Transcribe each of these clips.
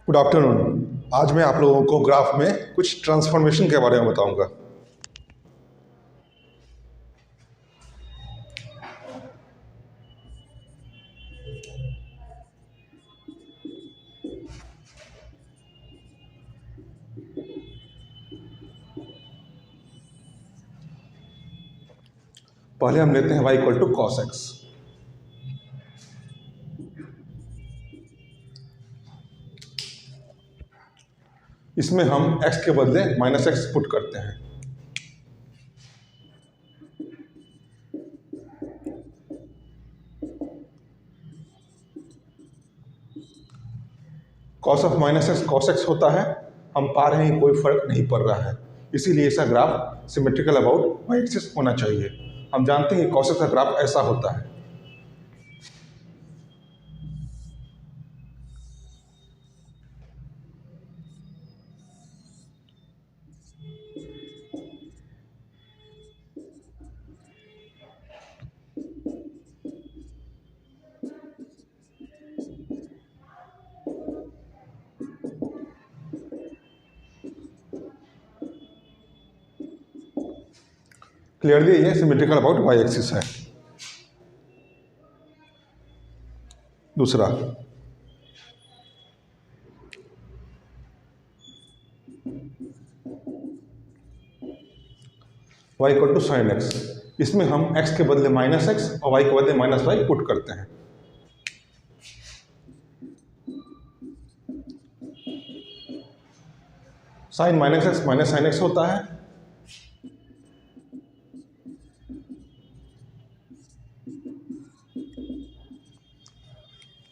Good afternoon. आज मैं आप लोगों को ग्राफ में कुछ ट्रांसफॉर्मेशन के बारे में बताऊंगा। पहले हम लेते हैं y equal to cos x. इसमें हम x के बदले माइनस एक्स पुट करते हैं। Cos of minus x cos x होता है। हम पा रहे हैं कोई फर्क नहीं पड़ रहा है, इसीलिए ऐसा graph symmetrical about Y axis होना चाहिए। हम जानते हैं कॉस एक्स का ग्राफ ऐसा होता है। क्लियरली ये सिमेट्रिकल अबाउट वाई एक्सिस है। दूसरा, y equal to sine x. इसमें हम x के बदले माइनस एक्स और y के बदले माइनस वाई पुट करते हैं। Sine minus x minus sine x होता है।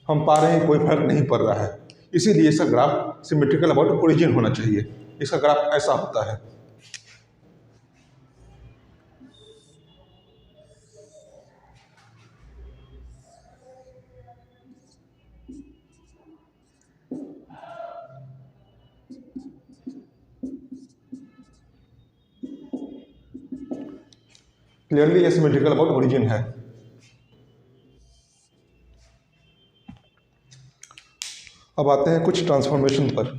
हम पा रहे हैं कोई फर्क नहीं पड़ रहा है, इसीलिए इसका ग्राफ सिमेट्रिकल अबाउट ओरिजिन होना चाहिए। इसका ग्राफ ऐसा होता है। क्लियरली ये सिमेट्रिकल अबाउट ओरिजिन है। अब आते हैं कुछ ट्रांसफॉर्मेशन पर।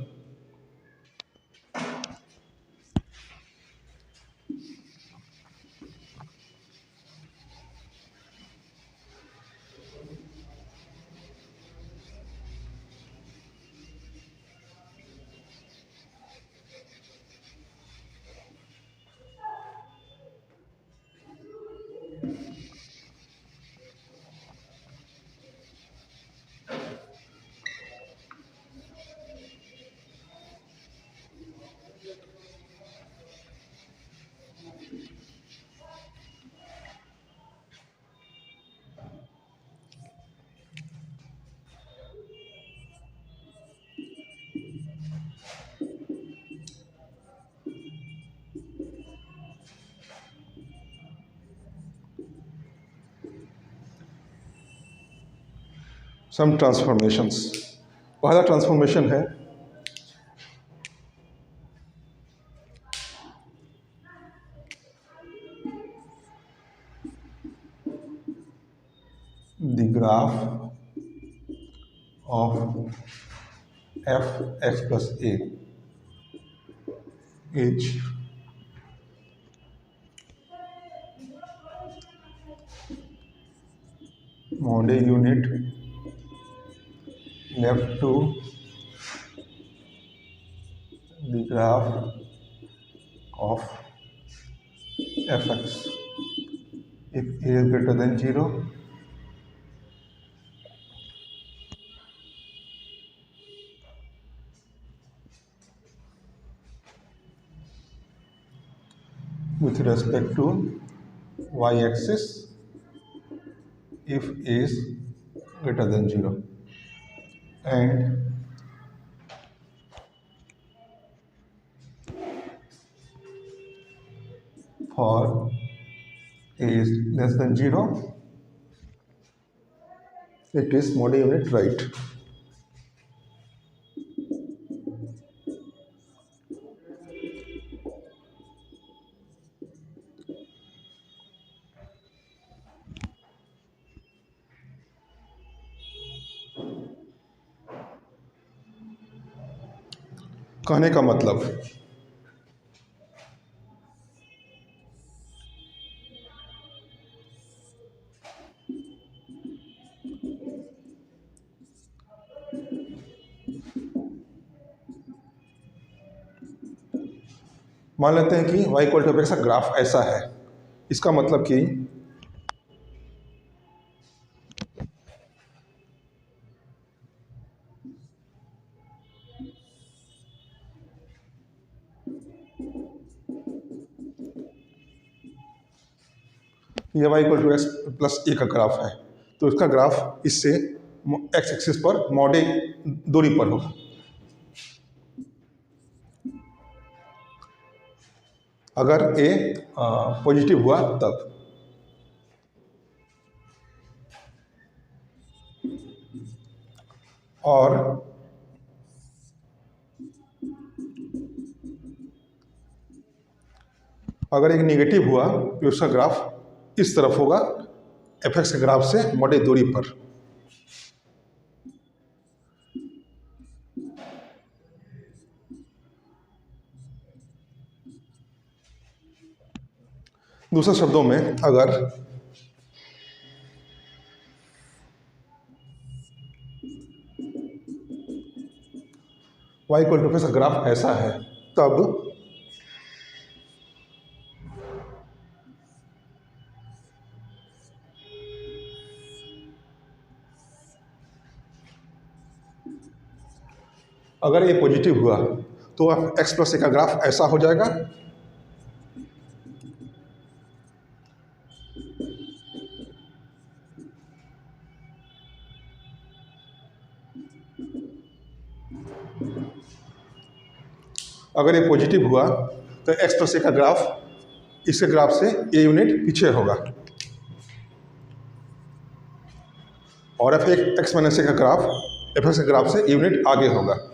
सम ट्रांसफॉर्मेशंस। पहला ट्रांसफॉर्मेशन है the graph of F x plus A is mod unit left to the graph of fx if a is greater than 0 with respect to y-axis if a is greater than 0 and for a is less than 0 it is mod unit right. कहने का मतलब, मान लेते हैं कि y equal to का graph ऐसा है। इसका मतलब कि ये y equal to x plus a का ग्राफ है, तो इसका ग्राफ इससे एक्स एक्सिस पर मॉड ए दूरी पर होगा। अगर ए पॉजिटिव हुआ तब, और अगर एक नेगेटिव हुआ तो उसका ग्राफ इस तरफ होगा, एफ एक्स के ग्राफ से मॉड ए दूरी पर। दूसरे शब्दों में, अगर y इक्वल टू का ग्राफ ऐसा है, तब अगर ये पॉजिटिव हुआ तो एक्स प्लस ए का ग्राफ ऐसा हो जाएगा। अगर ये पॉजिटिव हुआ तो एक्स प्लस ए का ग्राफ इसके ग्राफ से ए यूनिट पीछे होगा, और एफ एक्स माइनस ए का ग्राफ एफ एक्स के ग्राफ से ए यूनिट आगे होगा।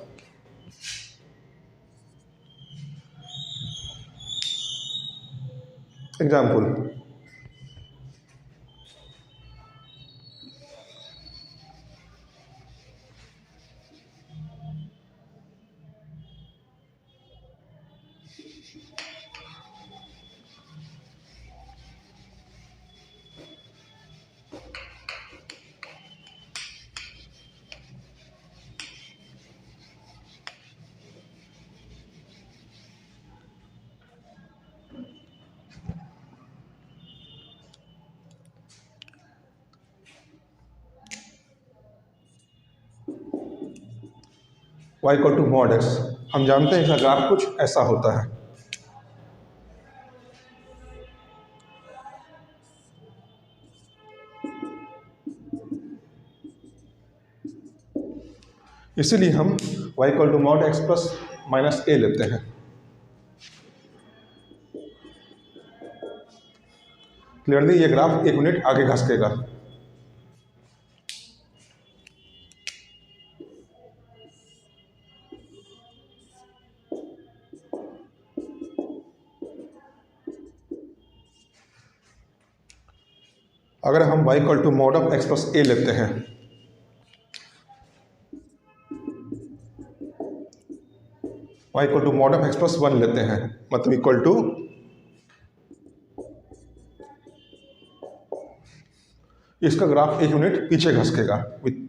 Example, y equal to mod x, हम जानते हैं इसका ग्राफ कुछ ऐसा होता है। इसीलिए हम y equal to mod x plus minus a लेते हैं। क्लियरली ये ग्राफ एक यूनिट आगे घसकेगा। अगर हम y equal to mod of x plus a लेते हैं, y equal to mod of x plus one लेते हैं, मतलब इक्वल टू इसका ग्राफ एक यूनिट पीछे घसकेगा विथ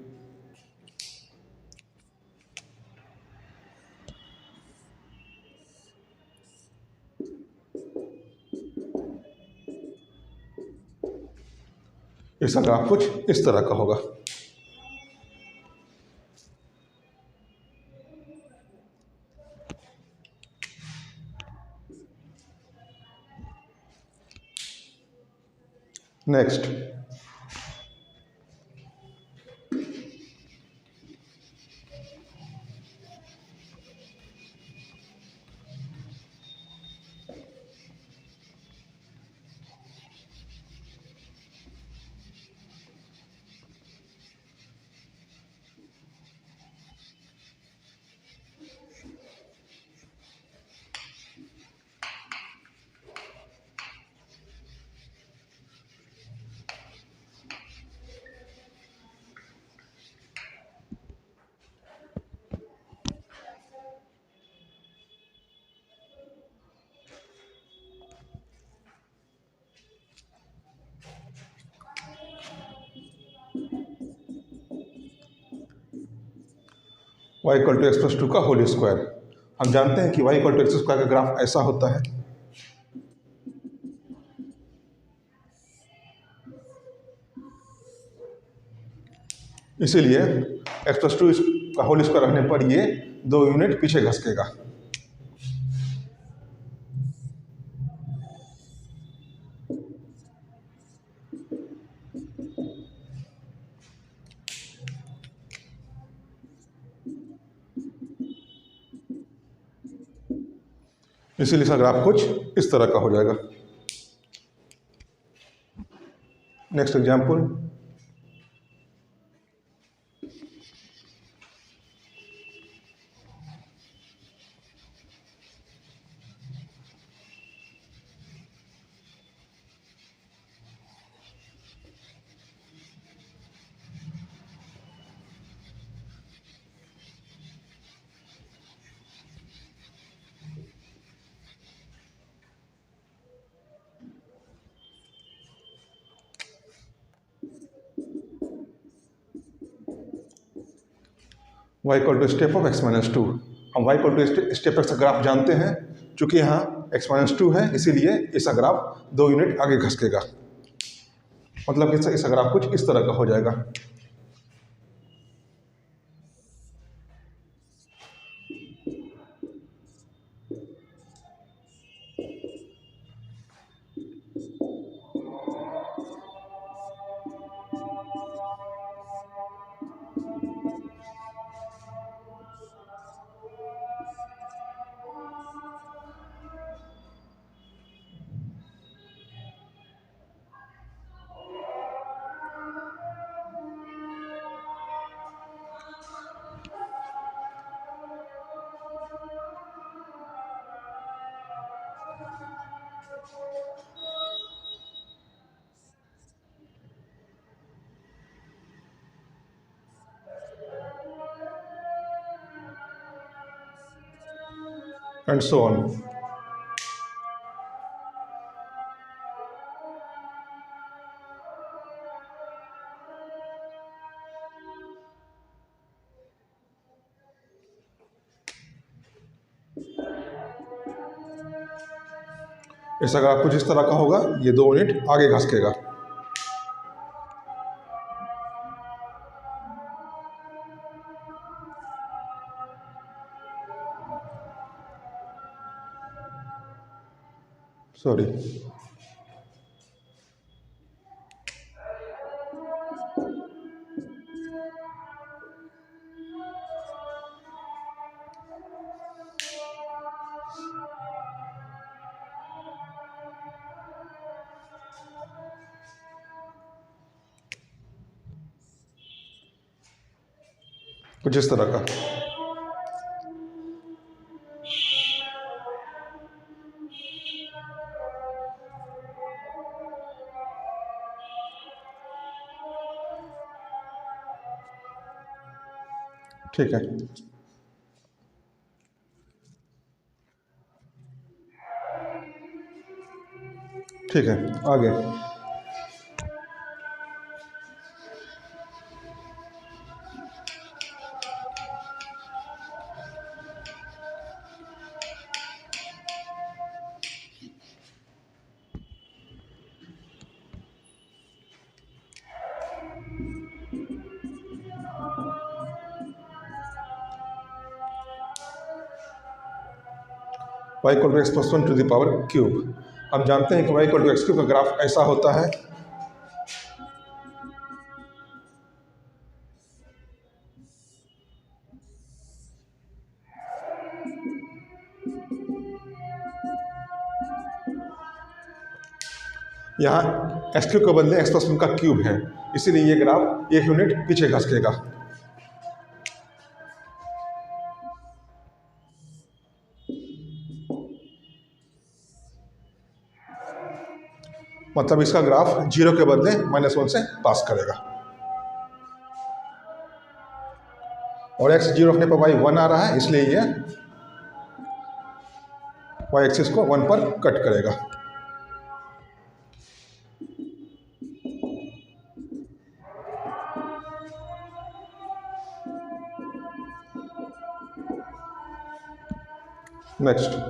इसका ग्राफ कुछ इस तरह का होगा। Next, y equal to x plus two का होल स्क्वायर। हम जानते हैं कि y equal to x square का ग्राफ ऐसा होता है। इसीलिए एक्स प्लस टू का होल स्क्वायर रहने पर ये 2 यूनिट पीछे घसकेगा। इसीलिए इसका ग्राफ कुछ इस तरह का हो जाएगा। Next example, y equal to step of x minus two. हम y equal to step x का ग्राफ जानते हैं। चूंकि यहाँ x माइनस टू है, इसीलिए इसका ग्राफ 2 यूनिट आगे घसकेगा। मतलब इसका ग्राफ कुछ इस तरह का हो जाएगा। And so on. इसका ग्राफ कुछ इस तरह का होगा। ये 2 यूनिट आगे घसकेगा। सॉरी, कुछ इस तरह का। ठीक है, ठीक है, आगे। y equal to x plus one to the power cube. हम जानते हैं कि y equal to x cube का ग्राफ ऐसा होता है। यहाँ एक्स क्यूब के बदले एक्स प्लस वन का क्यूब है, इसीलिए ये ग्राफ 1 यूनिट पीछे घसकेगा। मतलब इसका ग्राफ 0 के बदले -1 से पास करेगा। और x 0 रखने पर y 1 आ रहा है, इसलिए ये y एक्सिस को 1 पर कट करेगा। Next,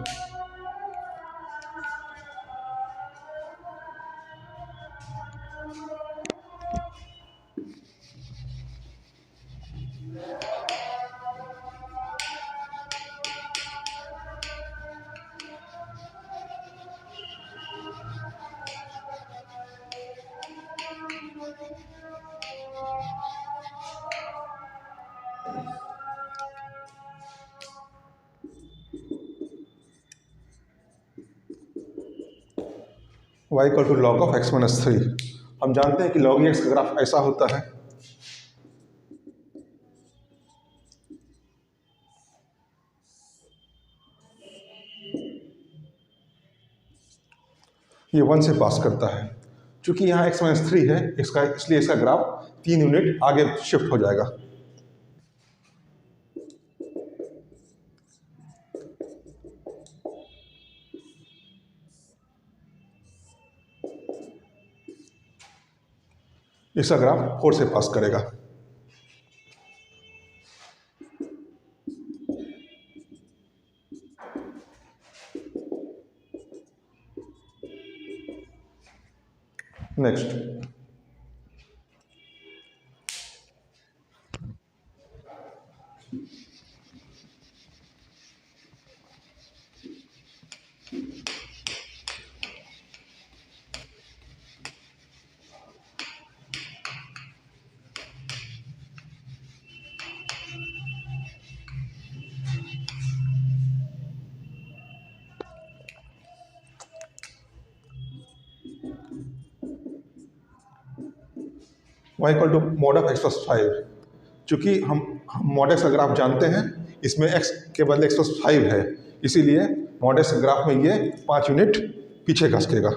y equal to log of x minus 3। हम जानते हैं कि log x का ग्राफ ऐसा होता है, ये 1 से पास करता है। चूंकि यहाँ x माइनस 3 है इसका, इसलिए इसका ग्राफ 3 यूनिट आगे शिफ्ट हो जाएगा। इसका ग्राफ 4 से पास करेगा। Next, y equal to mod of x plus 5। चूंकि हम मॉड x का ग्राफ जानते हैं, इसमें x के बदले x प्लस 5 है, इसीलिए मॉड x के ग्राफ में ये 5 यूनिट पीछे खसकेगा।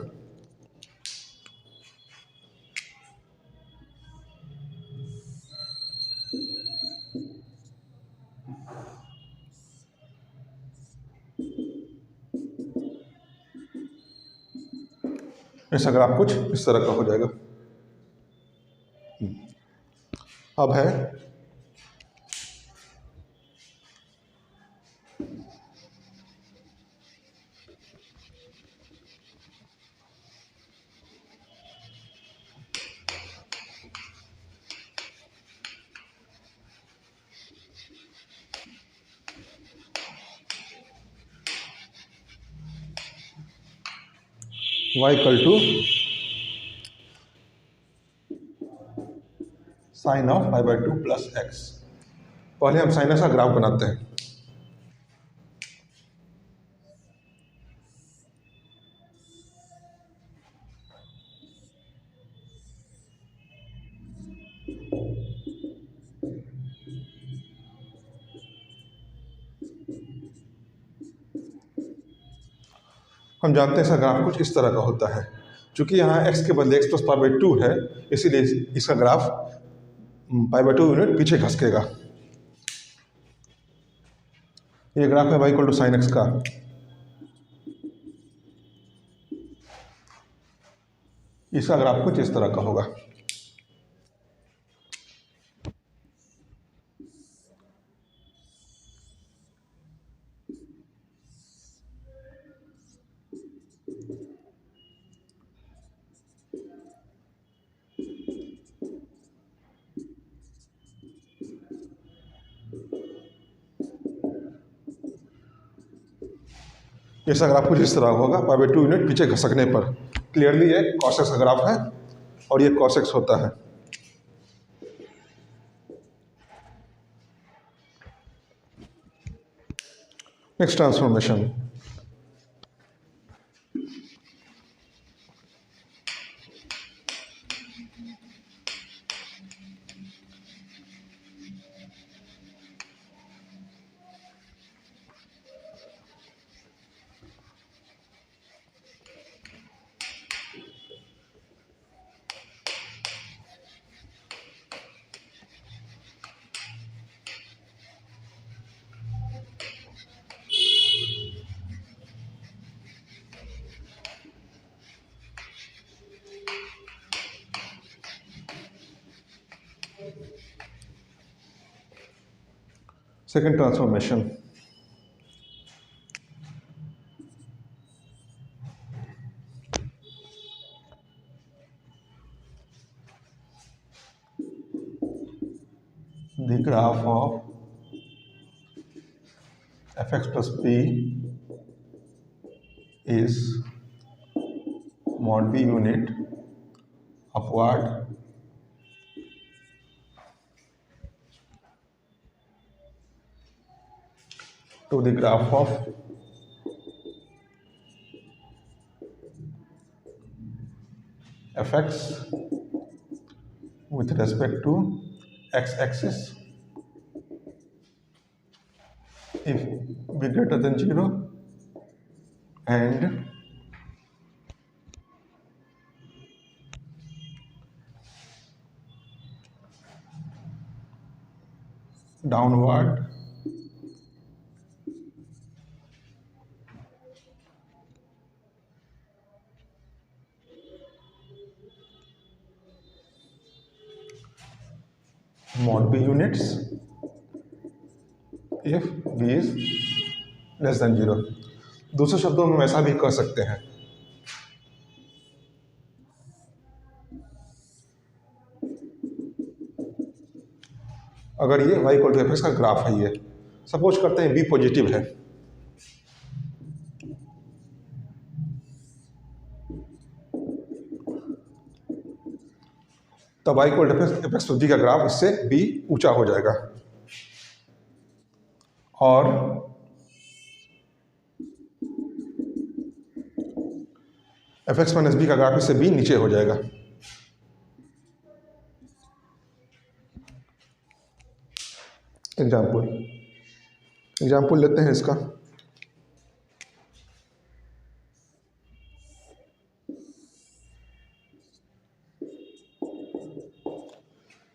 ऐसा ग्राफ कुछ इस तरह का हो जाएगा। अब है y equal to sine of pi by 2 plus x. पहले हम साइन का ग्राफ बनाते हैं। हम जानते हैं इसका ग्राफ कुछ इस तरह का होता है। चूंकि यहाँ x के बदले x प्लस पाई बाई 2 है, इसीलिए इसका ग्राफ पाई बाई 2 यूनिट पीछे खसकेगा। ये ग्राफ है y equal to sine x का। इसका ग्राफ कुछ इस तरह का होगा। इसका ग्राफ कुछ इस तरह होगा, पाई बाई 2 यूनिट पीछे खसकने पर। क्लियरली ये कॉस एक्स का ग्राफ है और ये कॉस एक्स होता है। Next transformation, second transformation, the graph of fx plus p is mod b unit upward to the graph of fx with respect to x-axis if b greater than 0 and downward mod b units if b is less than 0। दूसरे शब्दों में ऐसा भी कह सकते हैं, अगर ये y equal to f x का ग्राफ है, ये सपोज करते हैं b पॉजिटिव है, तब y equal to f x का ग्राफ इससे b ऊंचा हो जाएगा और एफ एक्स माइनस बी का ग्राफ इससे b नीचे हो जाएगा। एग्जाम्पल लेते हैं इसका।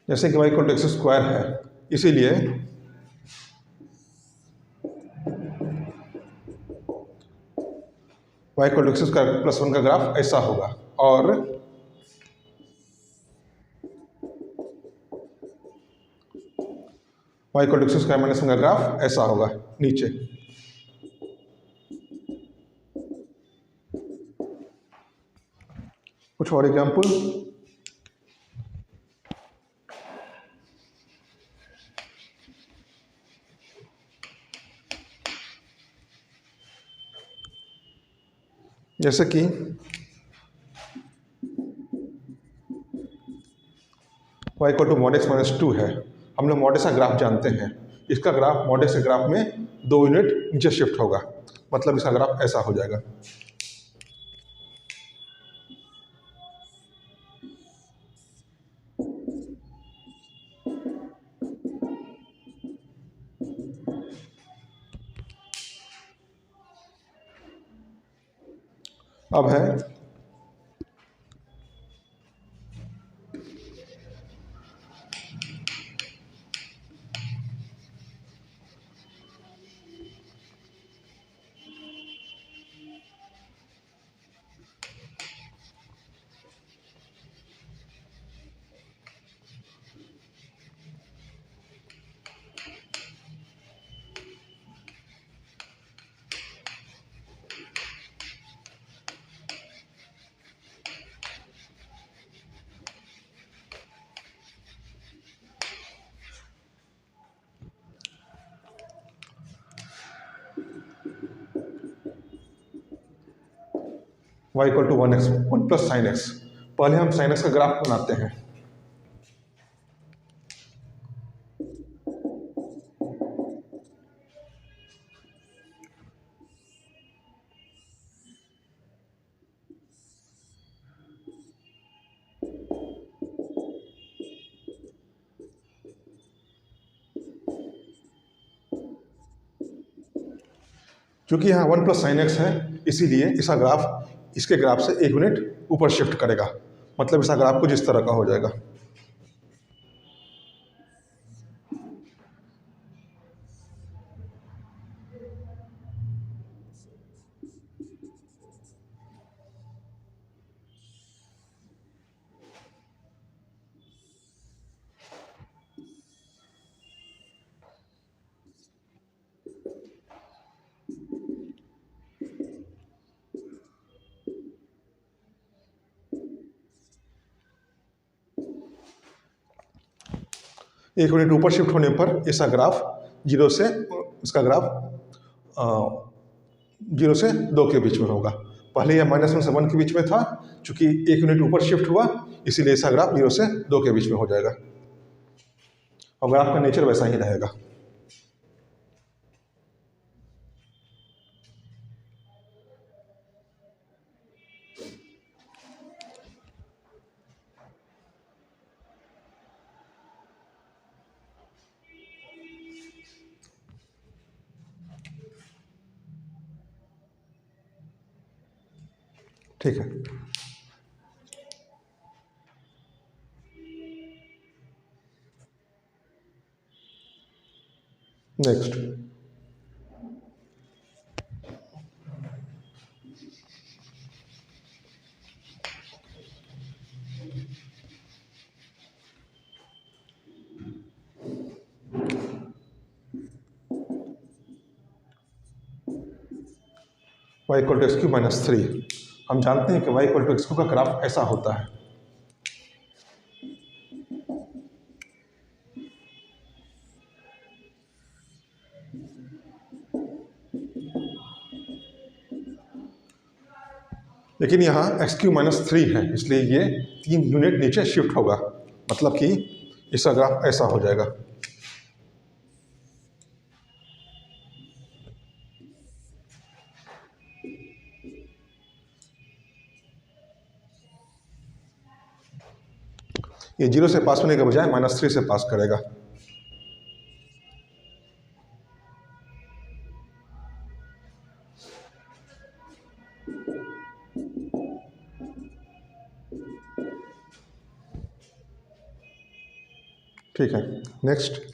जैसे कि y equal to x square है, इसीलिए y equal to x square plus 1 का ग्राफ ऐसा होगा और y equal to x square minus 1 का ग्राफ ऐसा होगा नीचे। कुछ और एग्जाम्पल। जैसे कि y equal to mod x minus 2 है, हम लोग मॉड एक्स का ग्राफ जानते हैं, इसका ग्राफ मॉड एक्स के ग्राफ में 2 यूनिट नीचे शिफ्ट होगा, मतलब इसका ग्राफ ऐसा हो जाएगा। अब है y equal to 1x 1 plus sine x. पहले हम साइन एक्स का ग्राफ बनाते हैं। क्योंकि यहाँ 1 प्लस साइन एक्स है, इसीलिए इसका ग्राफ इसके ग्राफ से 1 यूनिट ऊपर शिफ्ट करेगा, मतलब इसका ग्राफ कुछ इस तरह का हो जाएगा। 1 यूनिट ऊपर शिफ्ट होने पर इसका ग्राफ 0 से इसका ग्राफ 0 से 2 के बीच में होगा। पहले यह -1 से 1 के बीच में था, चूंकि 1 यूनिट ऊपर शिफ्ट हुआ इसीलिए इसका ग्राफ 0 से 2 के बीच में हो जाएगा और ग्राफ का नेचर वैसा ही रहेगा। ठीक है, नेक्स्ट y = x³ - 3। हम जानते हैं कि y = x³ का ग्राफ ऐसा होता है। लेकिन यहाँ x³ - 3 है, इसलिए ये 3 यूनिट नीचे शिफ्ट होगा, मतलब कि इसका ग्राफ ऐसा हो जाएगा। ये 0 से पास होने के बजाय -3 से पास करेगा। ठीक है, नेक्स्ट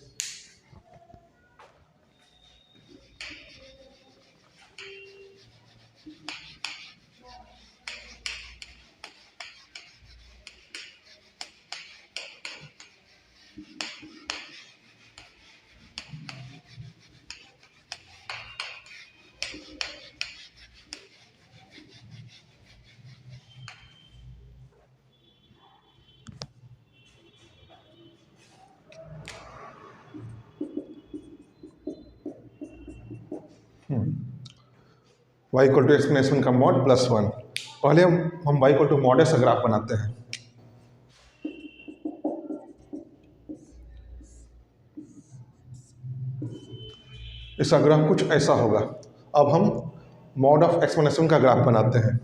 y = एक्सपोनेंशियल का मॉड +1। पहले हम y = mod s ग्राफ बनाते हैं। इसका ग्राफ कुछ ऐसा होगा। अब हम मॉड ऑफ एक्सपोनेंशियल का ग्राफ बनाते हैं।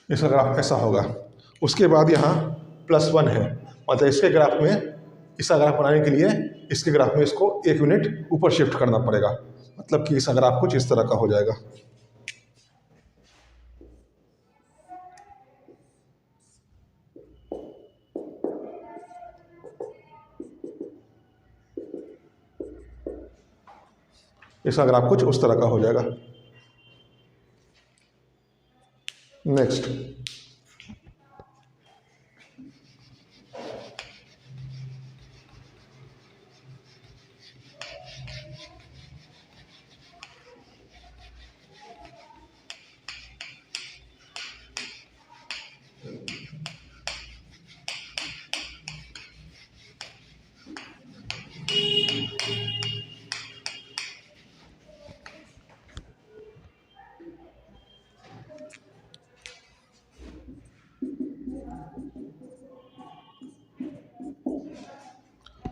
इसका ग्राफ ऐसा होगा। उसके बाद यहाँ +1 है, मतलब इसके ग्राफ में इसका ग्राफ बनाने के लिए इसके ग्राफ में इसको 1 यूनिट ऊपर शिफ्ट करना पड़ेगा, मतलब कि इसका ग्राफ कुछ इस तरह का हो जाएगा। इसका ग्राफ कुछ उस तरह का हो जाएगा। Next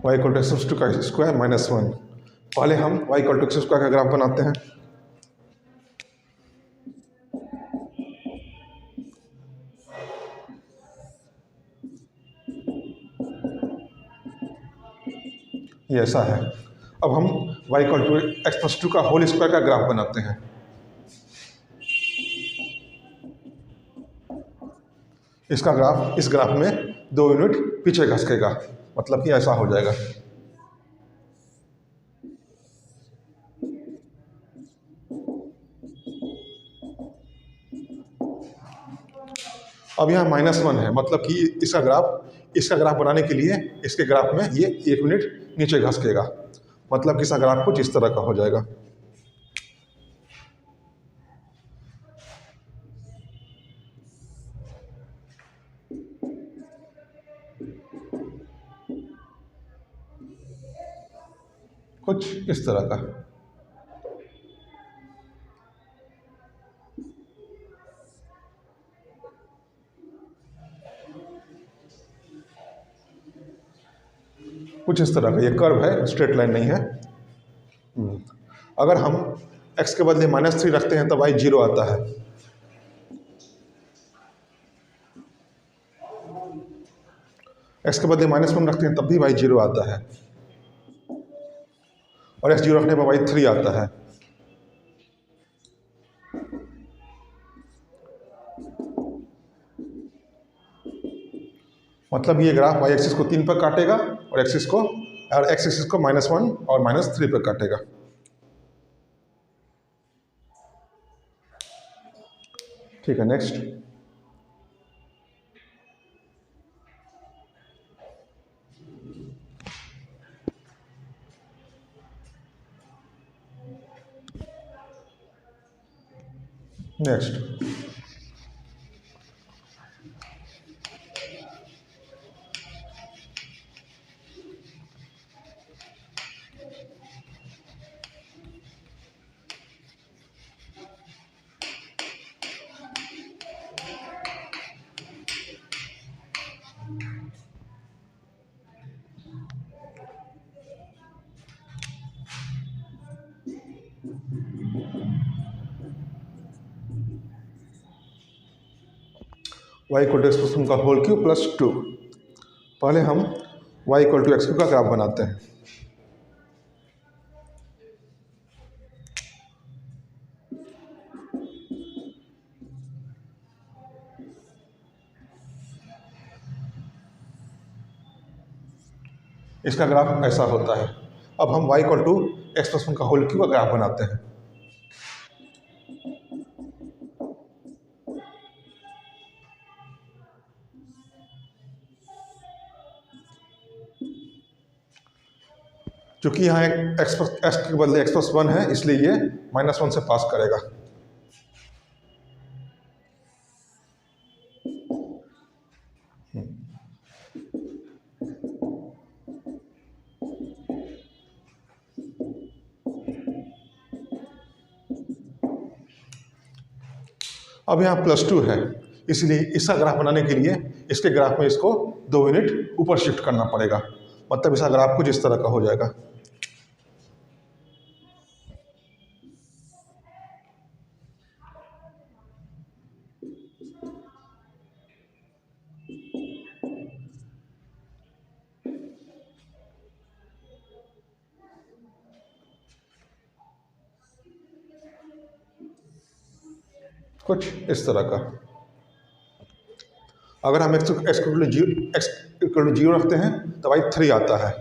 y = x² - 1। पहले हम y = x² का ग्राफ बनाते हैं। ये ऐसा है। अब हम y = x+2 का होल स्क्वायर का ग्राफ बनाते हैं। इसका ग्राफ इस ग्राफ में 2 यूनिट पीछे खसकेगा, मतलब कि ऐसा हो जाएगा। अब यहाँ -1 है, मतलब कि इसका ग्राफ बनाने के लिए इसके ग्राफ में ये 1 यूनिट नीचे खसकेगा। मतलब कि इसका ग्राफ कुछ इस तरह का हो जाएगा। कुछ इस तरह का। कुछ इस तरह का ये कर्व है, स्ट्रेट लाइन नहीं है। अगर हम x के बदले -3 रखते हैं तब y 0 आता है। x के बदले -1 रखते हैं तब भी y 0 आता है, और x 0 रखने पर y 3 आता है। मतलब ये ग्राफ y एक्सिस को 3 पर काटेगा और x एक्सिस को -1 और -3 पर काटेगा। ठीक है, next. Next y equal to expression का होल क्यूब प्लस 2। पहले हम y equal to x cube का ग्राफ बनाते हैं। इसका ग्राफ ऐसा होता है। अब हम y इक्वल टू एक्सप्रेशन का होल क्यूब का ग्राफ बनाते हैं। चूंकि यहाँ एक एक्स के बदले x + 1 है, इसलिए ये -1 से पास करेगा। अब यहाँ +2 है, इसलिए इसका ग्राफ बनाने के लिए इसके ग्राफ में इसको 2 यूनिट ऊपर शिफ्ट करना पड़ेगा। मतलब इसका ग्राफ कुछ इस तरह का हो जाएगा। कुछ इस तरह का। अगर हम x इक्वल टू 0 रखते हैं तो y 3 आता है।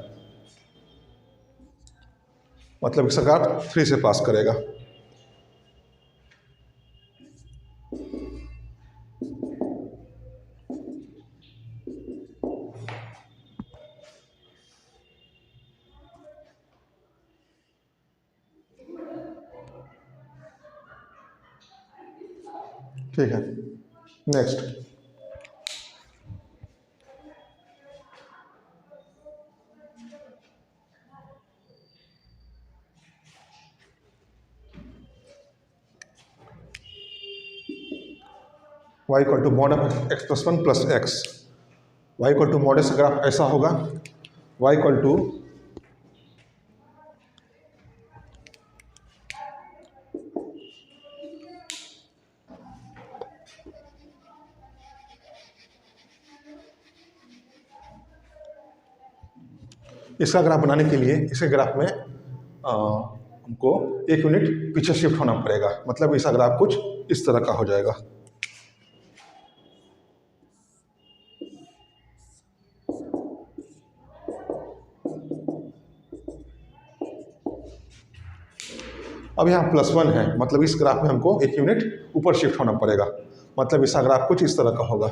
मतलब इसका ग्राफ 3 से पास करेगा। ठीक है, next. y equal to mod of x + 1 + x। y equal to mod का ग्राफ ऐसा होगा। y इक्वल टू इसका ग्राफ बनाने के लिए इसके ग्राफ में हमको 1 यूनिट पीछे शिफ्ट होना पड़ेगा। मतलब इसका ग्राफ कुछ इस तरह का हो जाएगा। अब यहाँ +1 है, मतलब इस ग्राफ में हमको 1 यूनिट ऊपर शिफ्ट होना पड़ेगा। मतलब इसका ग्राफ कुछ इस तरह का होगा।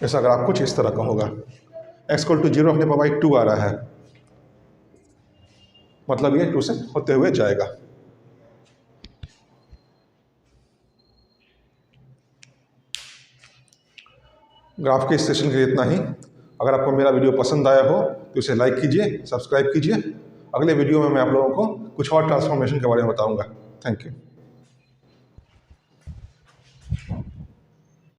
ऐसा ग्राफ कुछ इस तरह का होगा। x = 0 अपने पास 2 आ रहा है, मतलब ये 2 से होते हुए जाएगा। ग्राफ के इस सेशन के लिए इतना ही। अगर आपको मेरा वीडियो पसंद आया हो तो इसे लाइक कीजिए, सब्सक्राइब कीजिए। अगले वीडियो में मैं आप लोगों को कुछ और ट्रांसफॉर्मेशन के बारे में बताऊंगा। Thank you.